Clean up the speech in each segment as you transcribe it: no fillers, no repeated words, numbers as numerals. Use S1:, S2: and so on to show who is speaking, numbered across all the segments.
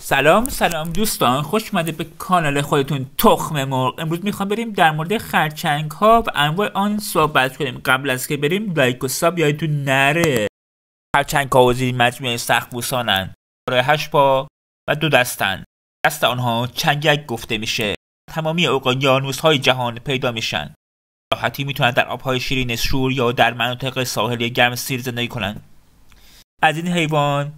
S1: سلام دوستان، خوش اومده به کانال خودتون تخم مرغ. امروز میخوام بریم در مورد خرچنگ ها و انواع آن صحبت کنیم. قبل از که بریم لایک و ساب یادتون نره. خرچنگ ها وزیر مجموعه سخت‌بوسانن، دارای 8 پا و 2 دستن. دست آنها چنگک گفته میشه. تمامی اقیانوس های جهان پیدا میشن. راحتی میتونن در آبهای شیرین شور یا در مناطق ساحلی گرم سیر زندگی کنن. از این حیوان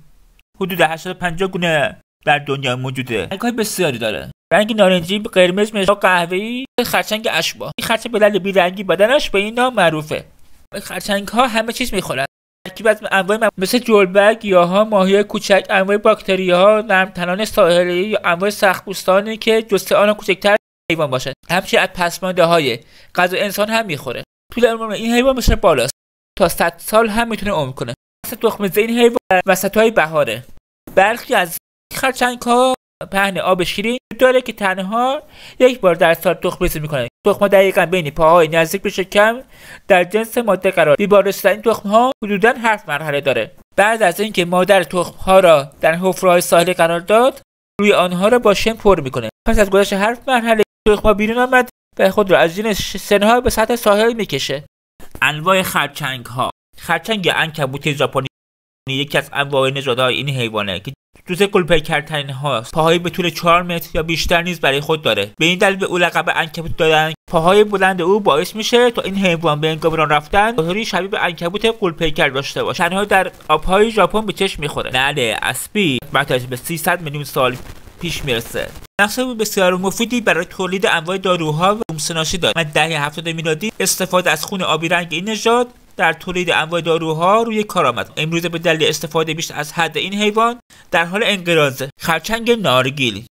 S1: حدود 850 گونه در دنیا موجوده. رنگ‌های بسیاری داره. رنگ نارنجی، قرمز، مشکی، قهوه‌ای، خرچنگ اشباح. این خرچنگ به دلیل بی‌رنگی بدنش به این نام معروفه. خرچنگ‌ها همه چیز می‌خورن. ترکیب از انواع مثل جلبک، گیاها، ماهی‌های کوچک، انواع باکتری‌ها، نرم‌تنان ساحلی یا انواع سخت‌پوستانی که جثه آنها کوچکتر حیوان باشه. همچنین از پسمانده‌های غذا انسان هم می‌خوره. طول عمر این حیوان بسیار بالاست. تا 100 سال هم میتونه عمر کنه. تخم‌ریزی این حیوان وسط‌های بهاره. برخی از خرچنگ‌ها پهن آب شیرین داره که تنها یک بار در سال تخم‌ریزی میکنه. تخم‌ها دقیقاً بین پاهای نزدیک به شکم در جنس ماده قرار. بی‌بارستن این تخم‌ها حدوداً 7 مرحله داره. بعد از اینکه مادر تخم‌ها را در حفره‌های ساحلی قرار داد، روی آنها را با شن پر میکنه. پس از گذشت 7 مرحله تخم‌ها بیرون آمد و خود را از جنس سن‌ها به سطح ساحل میکشه. انواع خرچنگ‌ها. خرچنگ عنکبوتی ژاپنی یکی از انواع نژادهای این حیوانه که جزء گل‌پیکرترین هاست. پاهایی به طول 4 متر یا بیشتر نیز برای خود داره. به این دلیل به او لقب عنکبوت دادن. پاهای بلند او باعث میشه تا این حیوان به هنگام راه رفتن طوری شبیه به عنکبوت گل‌پیکر داشته باشه. تنها در آبهای ژاپن به چشم میخوره. نعل اسبی بعد به 300 میلیون سال پیش میرسه. نقش بسیار مفیدی برای تولید انواع داروها و بوم‌شناسی داد. در دهه 70 میلادی استفاده از خون آبی رنگ این نژاد در تولید انواع داروها روی کار آمد. امروز به دلیل استفاده بیش از حد این حیوان در حال انقراضه. خرچنگ نارگیل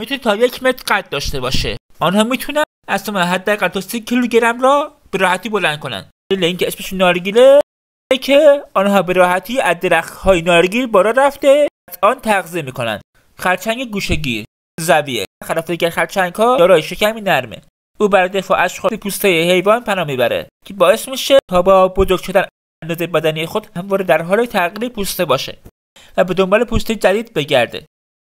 S1: میتونه تا 1 متر قد داشته باشه. آنها میتونن از حداقل تا 30 کیلوگرم را به راحتی بلند کنن. دلیل اینکه اسمش نارگیله که آنها به راحتی از درخت‌های نارگیل بالا رفته از آن تغذیه میکنن. خرچنگ گوشه‌گیر زاویه خلاف دیگر خرچنگ‌ها دارای شکمی نرمه. او برای دفاع از پوسته حیوان پناه میبره که باعث میشه تا با بزرگ شدن اندازه بدنی خود همواره در حال تغییر پوسته باشه و به دنبال پوسته جدید بگرده.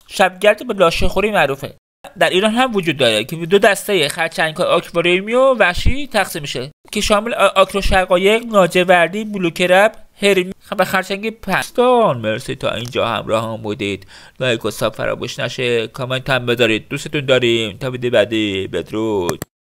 S1: شبگرد به لاشه‌خوری معروفه. در ایران هم وجود داره که 2 دسته خرچنگ‌های آکواریومی و وحشی تقسیم میشه که شامل آکروشقایق، لاجوردی، بلوکرب، هرمی و خرچنگ پستان. مرسی تا اینجا همراه هم بودید. لایک و ساب فراموش نشه. کامنت هم بذارید. دوستتون داریم. تا ویدیو بعدی بدرود.